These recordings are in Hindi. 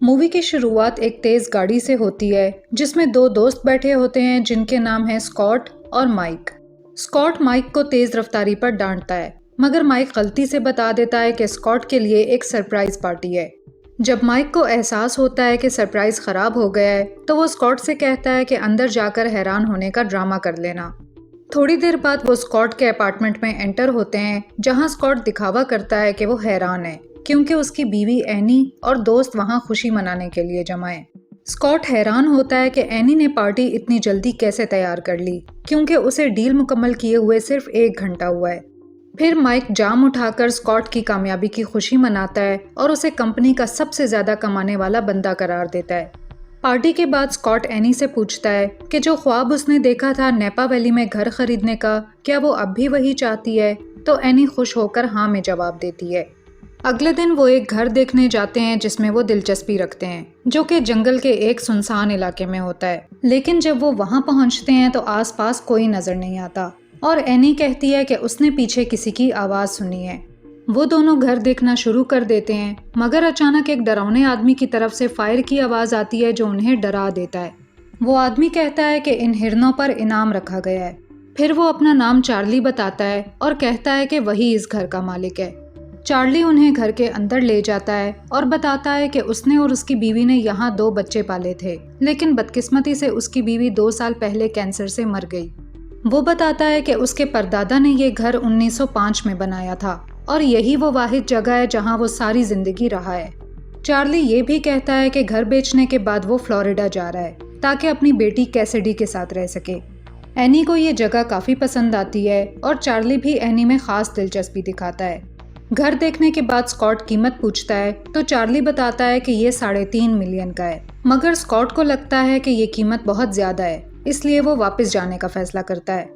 मूवी की शुरुआत एक तेज गाड़ी से होती है जिसमें दो दोस्त बैठे होते हैं जिनके नाम हैं स्कॉट और माइक। स्कॉट माइक को तेज रफ्तारी पर डांटता है, मगर माइक गलती से बता देता है कि स्कॉट के लिए एक सरप्राइज पार्टी है। जब माइक को एहसास होता है कि सरप्राइज खराब हो गया है तो वो स्कॉट से कहता है कि अंदर जाकर हैरान होने का ड्रामा कर लेना। थोड़ी देर बाद वो स्कॉट के अपार्टमेंट में एंटर होते हैं, जहां स्कॉट दिखावा करता है कि वो हैरान है क्योंकि उसकी बीवी एनी और दोस्त वहां खुशी मनाने के लिए जमा है। स्कॉट हैरान होता है कि एनी ने पार्टी इतनी जल्दी कैसे तैयार कर ली, क्योंकि उसे डील मुकम्मल किए हुए सिर्फ 1 घंटा हुआ है। फिर माइक जाम उठाकर स्कॉट की कामयाबी की खुशी मनाता है और उसे कंपनी का सबसे ज्यादा कमाने वाला बंदा करार देता है। पार्टी के बाद स्कॉट एनी से पूछता है कि जो ख्वाब उसने देखा था नेपा वैली में घर खरीदने का, क्या वो अब भी वही चाहती है। तो एनी खुश होकर हाँ में जवाब देती है। अगले दिन वो एक घर देखने जाते हैं जिसमें वो दिलचस्पी रखते हैं, जो कि जंगल के एक सुनसान इलाके में होता है। लेकिन जब वो वहां पहुंचते हैं तो आसपास कोई नजर नहीं आता और एनी कहती है कि उसने पीछे किसी की आवाज सुनी है। वो दोनों घर देखना शुरू कर देते हैं, मगर अचानक एक डरावने आदमी की तरफ से फायर की आवाज आती है जो उन्हें डरा देता है। वो आदमी कहता है कि इन हिरनों पर इनाम रखा गया है। फिर वो अपना नाम चार्ली बताता है और कहता है कि वही इस घर का मालिक है। चार्ली उन्हें घर के अंदर ले जाता है और बताता है कि उसने और उसकी बीवी ने यहाँ 2 बच्चे पाले थे, लेकिन बदकिस्मती से उसकी बीवी 2 साल पहले कैंसर से मर गई। वो बताता है कि उसके परदादा ने ये घर 1905 में बनाया था और यही वो वाहिद जगह है जहाँ वो सारी जिंदगी रहा है। चार्ली ये भी कहता है कि घर बेचने के बाद वो फ्लोरिडा जा रहा है ताकि अपनी बेटी कैसिडी के साथ रह सके। एनी को ये जगह काफ़ी पसंद आती है और चार्ली भी एनी में ख़ास दिलचस्पी दिखाता है। घर देखने के बाद स्कॉट कीमत पूछता है तो चार्ली बताता है कि ये 3.5 मिलियन का है, मगर स्कॉट को लगता है कि ये कीमत बहुत ज़्यादा है, इसलिए वो वापस जाने का फैसला करता है।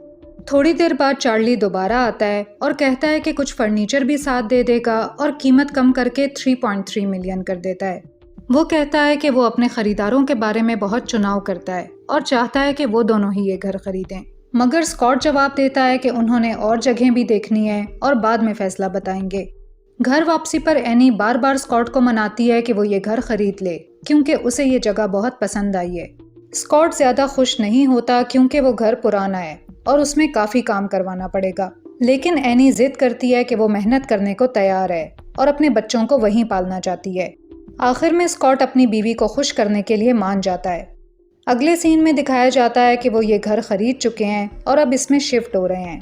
थोड़ी देर बाद चार्ली दोबारा आता है और कहता है कि कुछ फर्नीचर भी साथ दे देगा और कीमत कम करके 3.3 मिलियन कर देता है। वो कहता है कि वो अपने खरीदारों के बारे में बहुत चुनाव करता है और चाहता है कि वो दोनों ही ये घर खरीदें, मगर स्कॉट जवाब देता है कि उन्होंने और जगह भी देखनी है और बाद में फैसला बताएंगे। घर वापसी पर एनी बार बार स्कॉट को मनाती है कि वो ये घर खरीद ले क्योंकि उसे ये जगह बहुत पसंद आई है। स्कॉट ज्यादा खुश नहीं होता क्योंकि वो घर पुराना है और उसमें काफी काम करवाना पड़ेगा, लेकिन एनी जिद करती है कि वो मेहनत करने को तैयार है और अपने बच्चों को वहीं पालना चाहती है। आखिर में स्कॉट अपनी बीवी को खुश करने के लिए मान जाता है। अगले सीन में दिखाया जाता है कि वो ये घर खरीद चुके हैं और अब इसमें शिफ्ट हो रहे हैं।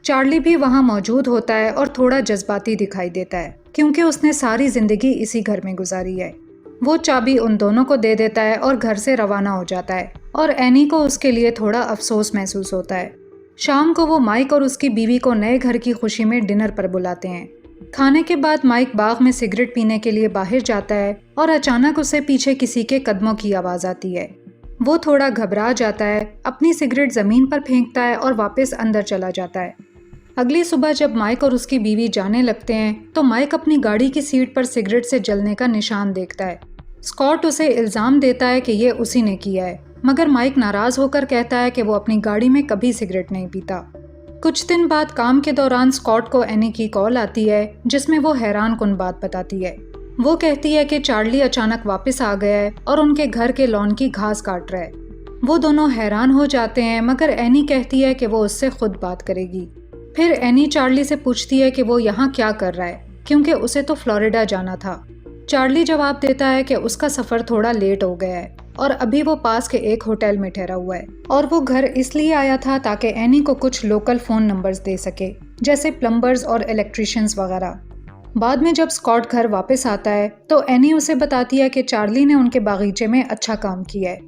चार्ली भी वहाँ मौजूद होता है और थोड़ा जज्बाती दिखाई देता है क्योंकि उसने सारी जिंदगी इसी घर में गुजारी है। वो चाबी उन दोनों को दे देता है और घर से रवाना हो जाता है और एनी को उसके लिए थोड़ा अफसोस महसूस होता है। शाम को वो माइक और उसकी बीवी को नए घर की खुशी में डिनर पर बुलाते हैं। खाने के बाद माइक बाग में सिगरेट पीने के लिए बाहर जाता है और अचानक उसे पीछे किसी के कदमों की आवाज़ आती है। वो थोड़ा घबरा जाता है, अपनी सिगरेट ज़मीन पर फेंकता है और वापस अंदर चला जाता है। अगली सुबह जब माइक और उसकी बीवी जाने लगते हैं तो माइक अपनी गाड़ी की सीट पर सिगरेट से जलने का निशान देखता है। स्कॉट उसे इल्ज़ाम देता है कि ये उसी ने किया है, मगर माइक नाराज़ होकर कहता है कि वो अपनी गाड़ी में कभी सिगरेट नहीं पीता। कुछ दिन बाद काम के दौरान स्कॉट को एनी की कॉल आती है जिसमें वो हैरान कुन बात बताती है। वो कहती है कि चार्ली अचानक वापस आ गया है और उनके घर के लॉन की घास काट रहा है। वो दोनों हैरान हो जाते हैं, मगर एनी कहती है कि वो उससे खुद बात करेगी। फिर एनी चार्ली से पूछती है कि वो यहाँ क्या कर रहा है क्योंकि उसे तो फ्लोरिडा जाना था। चार्ली जवाब देता है कि उसका सफ़र थोड़ा लेट हो गया है और अभी वो पास के एक होटल में ठहरा हुआ है और वो घर इसलिए आया था ताकि एनी को कुछ लोकल फ़ोन नंबर्स दे सके, जैसे प्लम्बर्स और इलेक्ट्रिशियंस वगैरह। बाद में जब स्कॉट घर वापस आता है तो एनी उसे बताती है कि चार्ली ने उनके बागीचे में अच्छा काम किया है।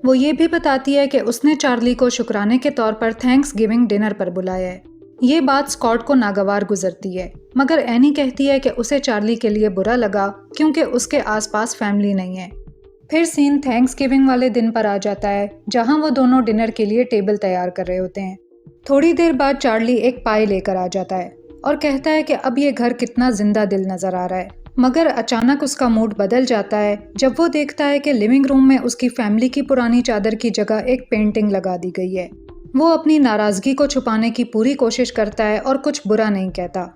वो ये भी बताती है कि उसने चार्ली को शुक्राने के तौर पर थैंक्स गिविंग डिनर पर बुलाया है। ये बात स्कॉट को नागवार गुजरती है, मगर एनी कहती है कि उसे चार्ली के लिए बुरा लगा क्योंकि उसके आसपास फैमिली नहीं है। फिर सीन थैंक्स गिविंग वाले दिन पर आ जाता है जहां वो दोनों डिनर के लिए टेबल तैयार कर रहे होते हैं। थोड़ी देर बाद चार्ली एक पाई लेकर आ जाता है और कहता है कि अब ये घर कितना जिंदा दिल नजर आ रहा है, मगर अचानक उसका मूड बदल जाता है जब वो देखता है कि लिविंग रूम में उसकी फैमिली की पुरानी चादर की जगह एक पेंटिंग लगा दी गई है। वो अपनी नाराजगी को छुपाने की पूरी कोशिश करता है और कुछ बुरा नहीं कहता।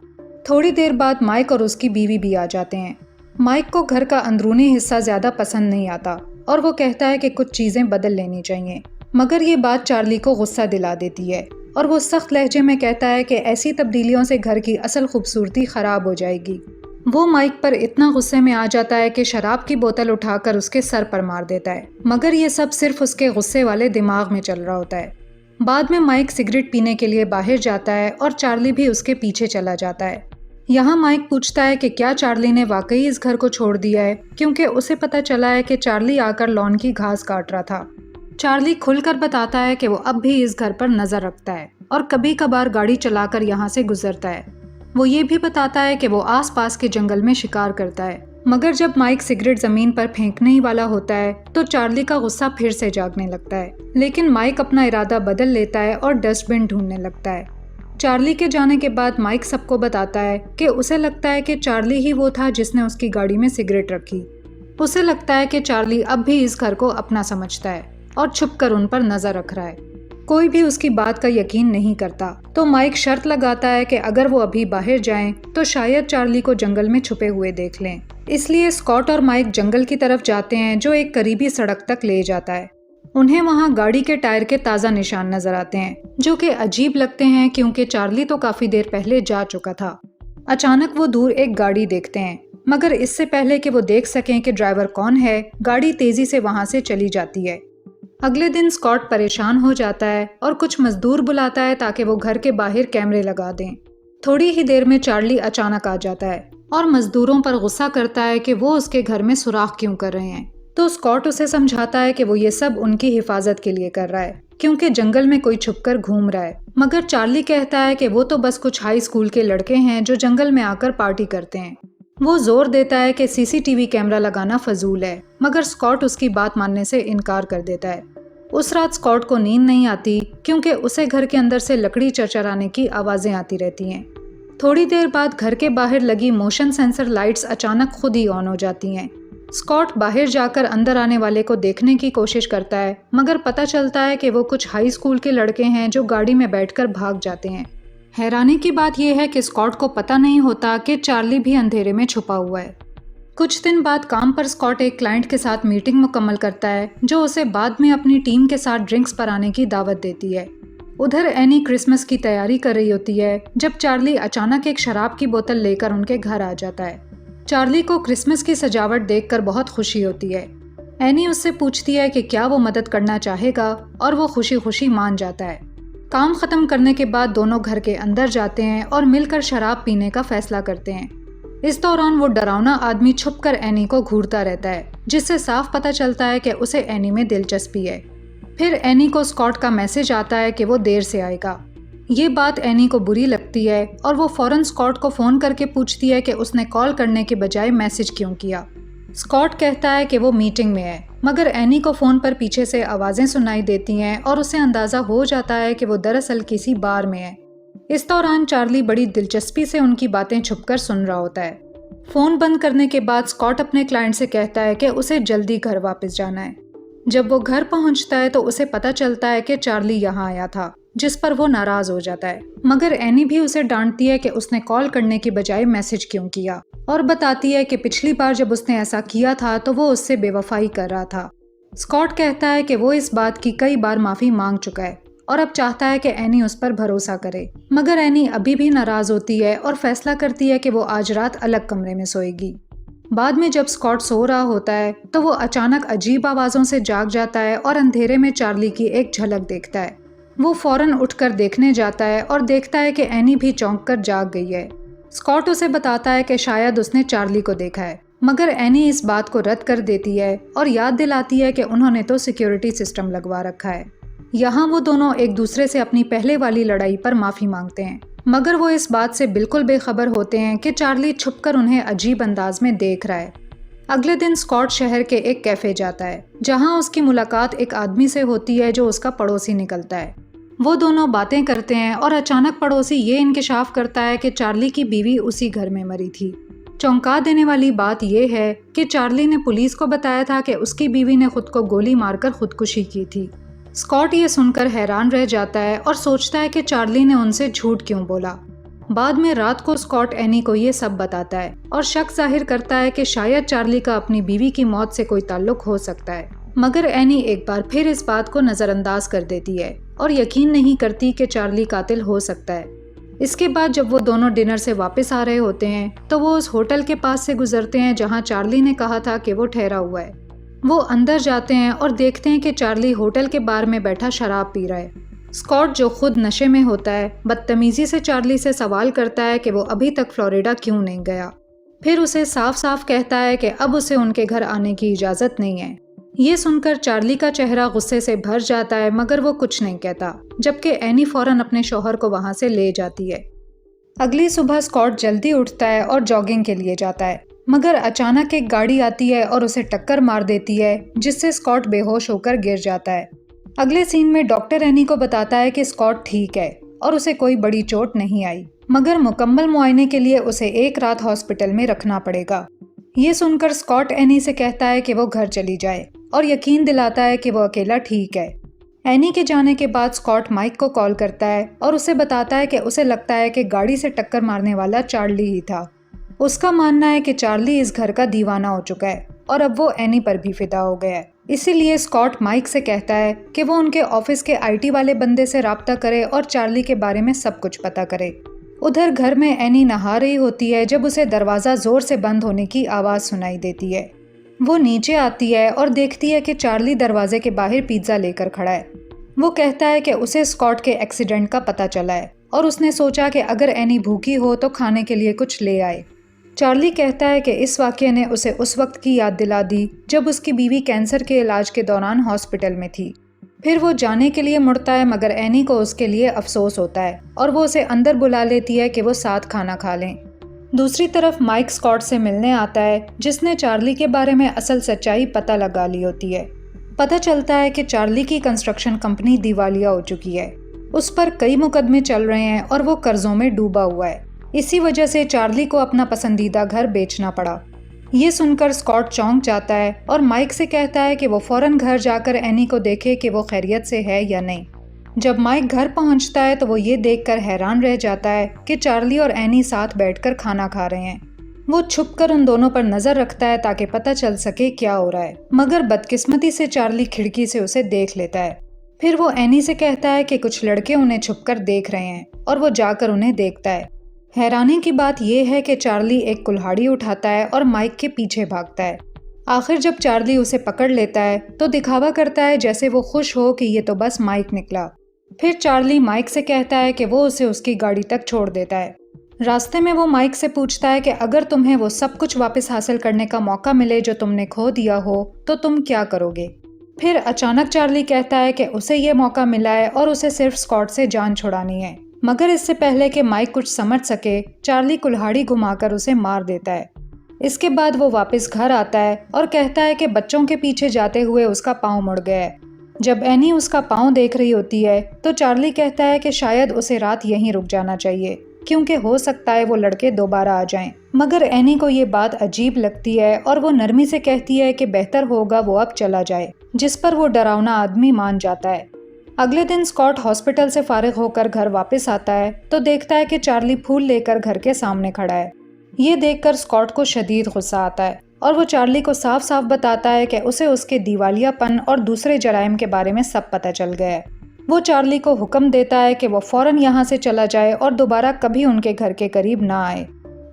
थोड़ी देर बाद माइक और उसकी बीवी भी आ जाते हैं। माइक को घर का अंदरूनी हिस्सा ज़्यादा पसंद नहीं आता और वो कहता है कि कुछ चीज़ें बदल लेनी चाहिए, मगर ये बात चार्ली को गुस्सा दिला देती है और वो सख्त लहजे में कहता है कि ऐसी तब्दीलियों से घर की असल खूबसूरती ख़राब हो जाएगी। वो माइक पर इतना गुस्से में आ जाता है कि शराब की बोतल उठाकर उसके सर पर मार देता है, मगर ये सब सिर्फ उसके गुस्से वाले दिमाग में चल रहा होता है। बाद में माइक सिगरेट पीने के लिए बाहर जाता है और चार्ली भी उसके पीछे चला जाता है। यहाँ माइक पूछता है कि क्या चार्ली ने वाकई इस घर को छोड़ दिया है, क्योंकि उसे पता चला है कि चार्ली आकर लॉन की घास काट रहा था। चार्ली खुलकर बताता है कि वो अब भी इस घर पर नजर रखता है और कभी कभार गाड़ी चलाकर यहाँ से गुजरता है। वो ये भी बताता है कि वो आसपास के जंगल में शिकार करता है, मगर जब माइक सिगरेट जमीन पर फेंकने ही वाला होता है तो चार्ली का गुस्सा फिर से जागने लगता है। लेकिन माइक अपना इरादा बदल लेता है और डस्टबिन ढूंढने लगता है। चार्ली के जाने के बाद माइक सबको बताता है कि उसे लगता है कि चार्ली ही वो था जिसने उसकी गाड़ी में सिगरेट रखी। उसे लगता है कि चार्ली अब भी इस घर को अपना समझता है और छुपकर उन पर नजर रख रहा है। कोई भी उसकी बात का यकीन नहीं करता, तो माइक शर्त लगाता है कि अगर वो अभी बाहर जाएं तो शायद चार्ली को जंगल में छुपे हुए देख लें। इसलिए स्कॉट और माइक जंगल की तरफ जाते हैं, जो एक करीबी सड़क तक ले जाता है। उन्हें वहां गाड़ी के टायर के ताज़ा निशान नजर आते हैं, जो कि अजीब लगते हैं क्योंकि चार्ली तो काफी देर पहले जा चुका था। अचानक वो दूर एक गाड़ी देखते हैं, मगर इससे पहले कि वो देख सकें कि ड्राइवर कौन है, गाड़ी तेजी से वहां से चली जाती है। अगले दिन स्कॉट परेशान हो जाता है और कुछ मजदूर बुलाता है ताकि वो घर के बाहर कैमरे लगा दें। थोड़ी ही देर में चार्ली अचानक आ जाता है और मजदूरों पर गुस्सा करता है कि वो उसके घर में सुराख क्यों कर रहे हैं। तो स्कॉट उसे समझाता है कि वो ये सब उनकी हिफाजत के लिए कर रहा है, क्योंकि जंगल में कोई छुपकर घूम रहा है। मगर चार्ली कहता है कि वो तो बस कुछ हाई स्कूल के लड़के हैं जो जंगल में आकर पार्टी करते हैं। वो जोर देता है कि सीसीटीवी कैमरा लगाना फजूल है, मगर स्कॉट उसकी बात मानने से इनकार कर देता है। उस रात स्कॉट को नींद नहीं आती क्योंकि उसे घर के अंदर से लकड़ी चरचराने की आवाजें आती रहती हैं। थोड़ी देर बाद घर के बाहर लगी मोशन सेंसर लाइट्स अचानक खुद ही ऑन हो जाती हैं। स्कॉट बाहर जाकर अंदर आने वाले को देखने की कोशिश करता है, मगर पता चलता है कि वो कुछ हाई स्कूल के लड़के हैं जो गाड़ी में बैठकर भाग जाते हैं। हैरानी की बात यह है कि स्कॉट को पता नहीं होता कि चार्ली भी अंधेरे में छुपा हुआ है। कुछ दिन बाद काम पर स्कॉट एक क्लाइंट के साथ मीटिंग मुकम्मल करता है, जो उसे बाद में अपनी टीम के साथ ड्रिंक्स पर आने की दावत देती है। उधर एनी क्रिसमस की तैयारी कर रही होती है जब चार्ली अचानक एक शराब की बोतल लेकर उनके घर आ जाता है। चार्ली को क्रिसमस की सजावट देखकर बहुत खुशी होती है। एनी उससे पूछती है कि क्या वो मदद करना चाहेगा और वो खुशी खुशी मान जाता है। काम खत्म करने के बाद दोनों घर के अंदर जाते हैं और मिलकर शराब पीने का फैसला करते हैं। इस दौरान वो डरावना आदमी छुपकर एनी को घूरता रहता है, जिससे साफ पता चलता है कि उसे एनी में दिलचस्पी है। फिर एनी को स्कॉट का मैसेज आता है कि वो देर से आएगा। ये बात एनी को बुरी लगती है और वो फौरन स्कॉट को फ़ोन करके पूछती है कि उसने कॉल करने के बजाय मैसेज क्यों किया। स्कॉट कहता है कि वो मीटिंग में है, मगर एनी को फ़ोन पर पीछे से आवाज़ें सुनाई देती हैं और उसे अंदाज़ा हो जाता है कि वो दरअसल किसी बार में है। इस दौरान चार्ली बड़ी दिलचस्पी से उनकी बातें छुपकर सुन रहा होता है। फ़ोन बंद करने के बाद स्कॉट अपने क्लाइंट से कहता है कि उसे जल्दी घर वापस जाना है। जब वो घर पहुंचता है तो उसे पता चलता है कि चार्ली यहाँ आया था, जिस पर वो नाराज़ हो जाता है। मगर एनी भी उसे डांटती है कि उसने कॉल करने की बजाय मैसेज क्यों किया, और बताती है कि पिछली बार जब उसने ऐसा किया था तो वो उससे बेवफाई कर रहा था। स्कॉट कहता है कि वो इस बात की कई बार माफ़ी मांग चुका है और अब चाहता है कि एनी उस पर भरोसा करे, मगर एनी अभी भी नाराज़ होती है और फैसला करती है कि वो आज रात अलग कमरे में सोएगी। बाद में जब स्कॉट सो रहा होता है तो वो अचानक अजीब आवाज़ों से जाग जाता है और अंधेरे में चार्ली की एक झलक देखता है। वो फौरन उठकर देखने जाता है और देखता है कि एनी भी चौंक कर जाग गई है। स्कॉट उसे बताता है कि शायद उसने चार्ली को देखा है, मगर एनी इस बात को रद्द कर देती है और याद दिलाती है कि उन्होंने तो सिक्योरिटी सिस्टम लगवा रखा है। यहाँ वो दोनों एक दूसरे से अपनी पहले वाली लड़ाई पर माफ़ी मांगते हैं, मगर वो इस बात से बिल्कुल बेखबर होते हैं कि चार्ली छुपकर उन्हें अजीब अंदाज में देख रहा है। अगले दिन स्कॉट शहर के एक कैफ़े जाता है, जहाँ उसकी मुलाकात एक आदमी से होती है जो उसका पड़ोसी निकलता है। वो दोनों बातें करते हैं और अचानक पड़ोसी ये इंकिशाफ करता है कि चार्ली की बीवी उसी घर में मरी थी। चौंका देने वाली बात यह है कि चार्ली ने पुलिस को बताया था कि उसकी बीवी ने खुद को गोली मारकर खुदकुशी की थी। स्कॉट ये सुनकर हैरान रह जाता है और सोचता है कि चार्ली ने उनसे झूठ क्यों बोला। बाद में रात को स्कॉट एनी को ये सब बताता है और शक जाहिर करता है कि शायद चार्ली का अपनी बीवी की मौत से कोई ताल्लुक हो सकता है, मगर एनी एक बार फिर इस बात को नज़रअंदाज कर देती है और यकीन नहीं करती कि चार्ली कातिल हो सकता है। इसके बाद जब वो दोनों डिनर से वापस आ रहे होते हैं तो वो उस होटल के पास से गुजरते हैं जहाँ चार्ली ने कहा था कि वो ठहरा हुआ है। वो अंदर जाते हैं और देखते हैं कि चार्ली होटल के बार में बैठा शराब पी रहा है। स्कॉट, जो खुद नशे में होता है, बदतमीजी से चार्ली से सवाल करता है कि वो अभी तक फ्लोरिडा क्यों नहीं गया। फिर उसे साफ साफ कहता है कि अब उसे उनके घर आने की इजाज़त नहीं है। ये सुनकर चार्ली का चेहरा गुस्से से भर जाता है, मगर वो कुछ नहीं कहता, जबकि एनी फौरन अपने शौहर को वहाँ से ले जाती है। अगली सुबह स्कॉट जल्दी उठता है और जॉगिंग के लिए जाता है, मगर अचानक एक गाड़ी आती है और उसे टक्कर मार देती है, जिससे स्कॉट बेहोश होकर गिर जाता है। अगले सीन में डॉक्टर एनी को बताता है कि स्कॉट ठीक है और उसे कोई बड़ी चोट नहीं आई, मगर मुकम्मल मुआयने के लिए उसे एक रात हॉस्पिटल में रखना पड़ेगा। ये सुनकर स्कॉट एनी से कहता है कि वो घर चली जाए और यकीन दिलाता है कि वो अकेला ठीक है। एनी के जाने के बाद स्कॉट माइक को कॉल करता है और उसे बताता है कि उसे लगता है कि गाड़ी से टक्कर मारने वाला चार्ली ही था। उसका मानना है कि चार्ली इस घर का दीवाना हो चुका है और अब वो एनी पर भी फिदा हो गया है। इसीलिए स्कॉट माइक से कहता है कि वो उनके ऑफिस के आईटी वाले बंदे से राब्ता करे और चार्ली के बारे में सब कुछ पता करे। उधर घर में एनी नहा रही होती है जब उसे दरवाज़ा ज़ोर से बंद होने की आवाज़ सुनाई देती है। वो नीचे आती है और देखती है कि चार्ली दरवाजे के बाहर पिज्ज़ा लेकर खड़ा है। वो कहता है कि उसे स्कॉट के एक्सीडेंट का पता चला है और उसने सोचा कि अगर एनी भूखी हो तो खाने के लिए कुछ ले आए। चार्ली कहता है कि इस वाक़ये ने उसे उस वक्त की याद दिला दी जब उसकी बीवी कैंसर के इलाज के दौरान हॉस्पिटल में थी। फिर वो जाने के लिए मुड़ता है, मगर एनी को उसके लिए अफसोस होता है और वो उसे अंदर बुला लेती है कि वो साथ खाना खा लें। दूसरी तरफ माइक स्कॉट से मिलने आता है, जिसने चार्ली के बारे में असल सच्चाई पता लगा ली होती है। पता चलता है कि चार्ली की कंस्ट्रक्शन कंपनी दिवालिया हो चुकी है। उस पर कई मुकदमे चल रहे हैं और वो कर्जों में डूबा हुआ है। इसी वजह से चार्ली को अपना पसंदीदा घर बेचना पड़ा। ये सुनकर स्कॉट चौंक जाता है और माइक से कहता है कि वो फौरन घर जाकर एनी को देखे कि वो खैरियत से है या नहीं। जब माइक घर पहुंचता है तो वो ये देखकर हैरान रह जाता है कि चार्ली और एनी साथ बैठकर खाना खा रहे हैं। वो छुपकर उन दोनों पर नजर रखता है ताकि पता चल सके क्या हो रहा है, मगर बदकिस्मती से चार्ली खिड़की से उसे देख लेता है। फिर वो एनी से कहता है कि कुछ लड़के उन्हें छुपकर देख रहे हैं और वो जाकर उन्हें देखता है। हैरानी की बात यह है कि चार्ली एक कुल्हाड़ी उठाता है और माइक के पीछे भागता है। आखिर जब चार्ली उसे पकड़ लेता है तो दिखावा करता है जैसे वो खुश हो कि ये तो बस माइक निकला। फिर चार्ली माइक से कहता है कि वो उसे उसकी गाड़ी तक छोड़ देता है। रास्ते में वो माइक से पूछता है कि अगर तुम्हें वो सब कुछ वापस हासिल करने का मौका मिले जो तुमने खो दिया हो तो तुम क्या करोगे। फिर अचानक चार्ली कहता है कि उसे ये मौका मिला है और उसे सिर्फ स्कॉट से जान छुड़ानी है, मगर इससे पहले कि माइक कुछ समझ सके चार्ली कुल्हाड़ी घुमाकर उसे मार देता है। इसके बाद वो वापस घर आता है और कहता है कि बच्चों के पीछे जाते हुए उसका पाँव मुड़ गया है। जब एनी उसका पाँव देख रही होती है तो चार्ली कहता है कि शायद उसे रात यहीं रुक जाना चाहिए क्योंकि हो सकता है वो लड़के दोबारा आ जाएं। मगर एनी को ये बात अजीब लगती है और वो नरमी से कहती है कि बेहतर होगा वो अब चला जाए, जिस पर वो डरावना आदमी मान जाता है। अगले दिन स्कॉट हॉस्पिटल से फारिग होकर घर वापस आता है तो देखता है कि चार्ली फूल लेकर घर के सामने खड़ा है। ये देखकर स्कॉट को शदीद गुस्सा आता है और वो चार्ली को साफ साफ बताता है कि उसे उसके दिवालियापन और दूसरे जराइम के बारे में सब पता चल गया है। वो चार्ली को हुक्म देता है कि वो फौरन यहाँ से चला जाए और दोबारा कभी उनके घर के करीब ना आए।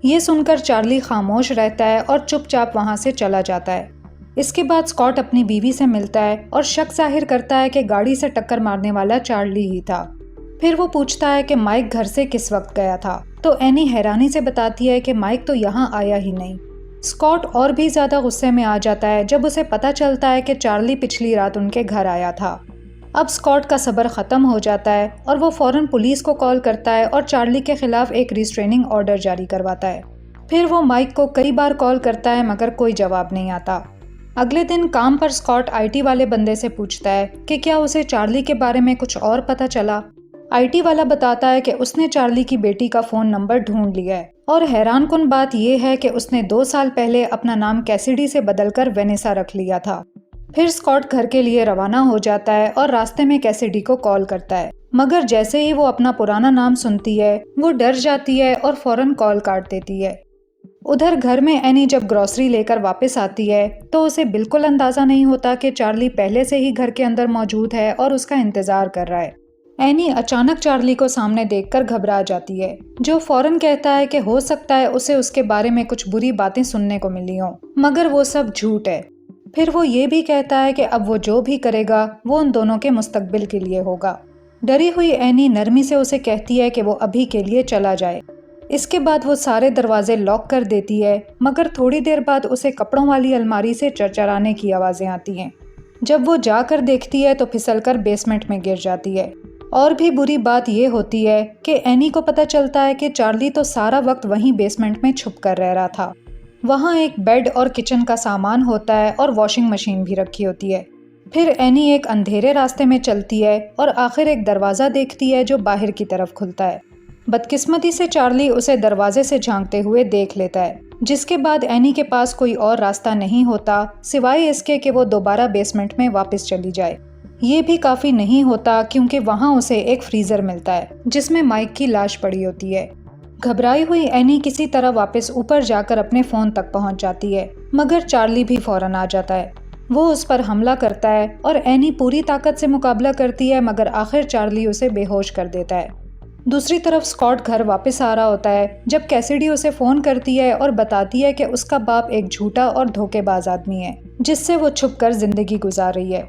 ये सुनकर चार्ली खामोश रहता है और चुपचाप वहाँ से चला जाता है। इसके बाद स्कॉट अपनी बीवी से मिलता है और शक जाहिर करता है कि गाड़ी से टक्कर मारने वाला चार्ली ही था। फिर वो पूछता है कि माइक घर से किस वक्त गया था, तो एनी हैरानी से बताती है कि माइक तो यहाँ आया ही नहीं। स्कॉट और भी ज़्यादा गुस्से में आ जाता है जब उसे पता चलता है कि चार्ली पिछली रात उनके घर आया था। अब स्कॉट का सब्र ख़त्म हो जाता है और वो फ़ौरन पुलिस को कॉल करता है और चार्ली के खिलाफ एक रिस्ट्रेनिंग ऑर्डर जारी करवाता है। फिर वो माइक को कई बार कॉल करता है मगर कोई जवाब नहीं आता। अगले दिन काम पर स्कॉट आईटी वाले बंदे से पूछता है कि क्या उसे चार्ली के बारे में कुछ और पता चला। आईटी वाला बताता है कि उसने चार्ली की बेटी का फ़ोन नंबर ढूंढ लिया है और हैरानकुन बात यह है कि उसने 2 साल पहले अपना नाम कैसिडी से बदलकर वेनेसा रख लिया था। फिर स्कॉट घर के लिए रवाना हो जाता है और रास्ते में कैसिडी को कॉल करता है, मगर जैसे ही वो अपना पुराना नाम सुनती है वो डर जाती है और फौरन कॉल काट देती है। उधर घर में एनी जब ग्रॉसरी लेकर वापस आती है तो उसे बिल्कुल अंदाज़ा नहीं होता कि चार्ली पहले से ही घर के अंदर मौजूद है और उसका इंतज़ार कर रहा है। एनी अचानक चार्ली को सामने देखकर घबरा जाती है, जो फौरन कहता है कि हो सकता है उसे उसके बारे में कुछ बुरी बातें सुनने को मिली हों, मगर वो सब झूठ है। फिर वो ये भी कहता है कि अब वो जो भी करेगा वो उन दोनों के मुस्तकबिल के लिए होगा। डरी हुई एनी नरमी से उसे कहती है कि वो अभी के लिए चला जाए। इसके बाद वो सारे दरवाजे लॉक कर देती है, मगर थोड़ी देर बाद उसे कपड़ों वाली अलमारी से चरचराने की आवाज़ें आती हैं। जब वो जाकर देखती है तो फिसलकर बेसमेंट में गिर जाती है। और भी बुरी बात यह होती है कि एनी को पता चलता है कि चार्ली तो सारा वक्त वहीं बेसमेंट में छुप कर रह रहा था। वहाँ एक बेड और किचन का सामान होता है और वॉशिंग मशीन भी रखी होती है। फिर एनी एक अंधेरे रास्ते में चलती है और आखिर एक दरवाज़ा देखती है जो बाहर की तरफ खुलता है। बदकिस्मती से चार्ली उसे दरवाजे से झांकते हुए देख लेता है, जिसके बाद एनी के पास कोई और रास्ता नहीं होता सिवाय इसके कि वो दोबारा बेसमेंट में वापस चली जाए। ये भी काफ़ी नहीं होता क्योंकि वहाँ उसे एक फ्रीज़र मिलता है जिसमें माइक की लाश पड़ी होती है। घबराई हुई एनी किसी तरह वापस ऊपर जाकर अपने फ़ोन तक पहुँच जाती है, मगर चार्ली भी फ़ौरन आ जाता है। वो उस पर हमला करता है और एनी पूरी ताकत से मुकाबला करती है, मगर आखिर चार्ली उसे बेहोश कर देता है। दूसरी तरफ स्कॉट घर वापस आ रहा होता है जब कैसिडी उसे फ़ोन करती है और बताती है कि उसका बाप एक झूठा और धोखेबाज आदमी है जिससे वो छुप कर ज़िंदगी गुजार रही है।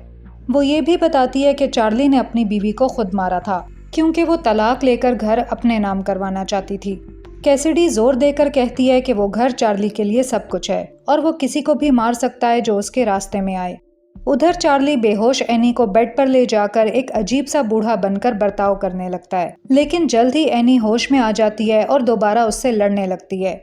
वो ये भी बताती है कि चार्ली ने अपनी बीवी को खुद मारा था क्योंकि वो तलाक लेकर घर अपने नाम करवाना चाहती थी। कैसिडी जोर देकर कहती है कि वो घर चार्ली के लिए सब कुछ है और वो किसी को भी मार सकता है जो उसके रास्ते में आए। उधर चार्ली बेहोश एनी को बेड पर ले जाकर एक अजीब सा बूढ़ा बनकर बर्ताव करने लगता है, लेकिन जल्द ही एनी होश में आ जाती है और दोबारा उससे लड़ने लगती है।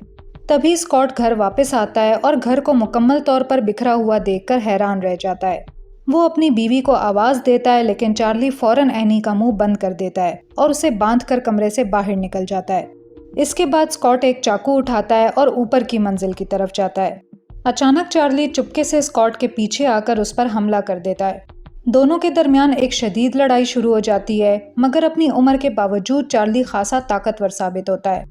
तभी स्कॉट घर वापस आता है और घर को मुकम्मल तौर पर बिखरा हुआ देखकर हैरान रह जाता है। वो अपनी बीवी को आवाज़ देता है, लेकिन चार्ली फौरन एनी का मुंह बंद कर देता है और उसे बांधकर कमरे से बाहर निकल जाता है। इसके बाद स्कॉट एक चाकू उठाता है और ऊपर की मंजिल की तरफ जाता है। अचानक चार्ली चुपके से स्कॉट के पीछे आकर उस पर हमला कर देता है। दोनों के दरमियान एक शदीद लड़ाई शुरू हो जाती है, मगर अपनी उम्र के बावजूद चार्ली खासा ताकतवर साबित होता है।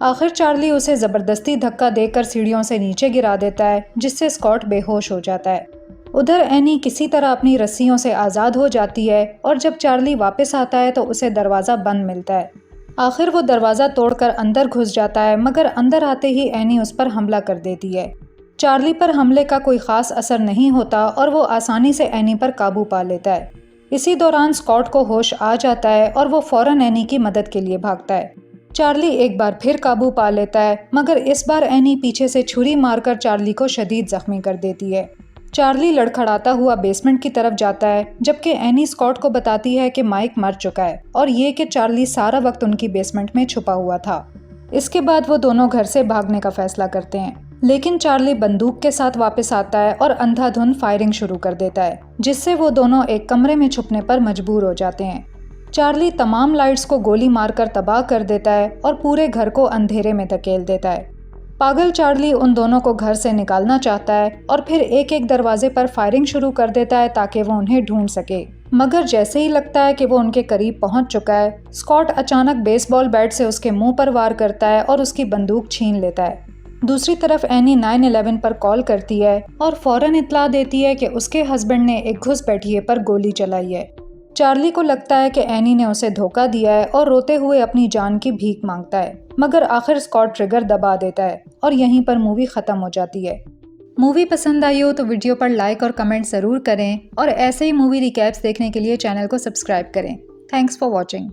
आखिर चार्ली उसे ज़बरदस्ती धक्का देकर सीढ़ियों से नीचे गिरा देता है, जिससे स्कॉट बेहोश हो जाता है। उधर एनी किसी तरह अपनी रस्सियों से आज़ाद हो जाती है और जब चार्ली वापस आता है तो उसे दरवाज़ा बंद मिलता है। आखिर वो दरवाज़ा तोड़कर अंदर घुस जाता है, मगर अंदर आते ही एनी उस पर हमला कर देती है। चार्ली पर हमले का कोई ख़ास असर नहीं होता और वो आसानी से एनी पर काबू पा लेता है। इसी दौरान स्कॉट को होश आ जाता है और वो फ़ौरन एनी की मदद के लिए भागता है। चार्ली एक बार फिर काबू पा लेता है, मगर इस बार एनी पीछे से छुरी मारकर चार्ली को शदीद ज़ख्मी कर देती है। चार्ली लड़खड़ाता हुआ बेसमेंट की तरफ जाता है, जबकि एनी स्कॉट को बताती है कि माइक मर चुका है और ये कि चार्ली सारा वक्त उनकी बेसमेंट में छुपा हुआ था। इसके बाद वो दोनों घर से भागने का फैसला करते हैं, लेकिन चार्ली बंदूक के साथ वापस आता है और अंधाधुंध फायरिंग शुरू कर देता है, जिससे वो दोनों एक कमरे में छुपने पर मजबूर हो जाते हैं। चार्ली तमाम लाइट्स को गोली मारकर तबाह कर देता है और पूरे घर को अंधेरे में धकेल देता है। पागल चार्ली उन दोनों को घर से निकालना चाहता है और फिर एक एक दरवाजे पर फायरिंग शुरू कर देता है ताकि वो उन्हें ढूंढ सके, मगर जैसे ही लगता है कि वो उनके करीब पहुंच चुका है, स्कॉट अचानक बेसबॉल बैट से उसके मुंह पर वार करता है और उसकी बंदूक छीन लेता है। दूसरी तरफ एनी 911 पर कॉल करती है और फौरन इत्तला देती है कि उसके हस्बैंड ने एक घुसपैठिए पर गोली चलाई है। चार्ली को लगता है कि एनी ने उसे धोखा दिया है और रोते हुए अपनी जान की भीख मांगता है, मगर आखिर स्कॉट ट्रिगर दबा देता है और यहीं पर मूवी ख़त्म हो जाती है। मूवी पसंद आई हो तो वीडियो पर लाइक और कमेंट ज़रूर करें और ऐसे ही मूवी रिकैप्स देखने के लिए चैनल को सब्सक्राइब करें। Thanks for watching.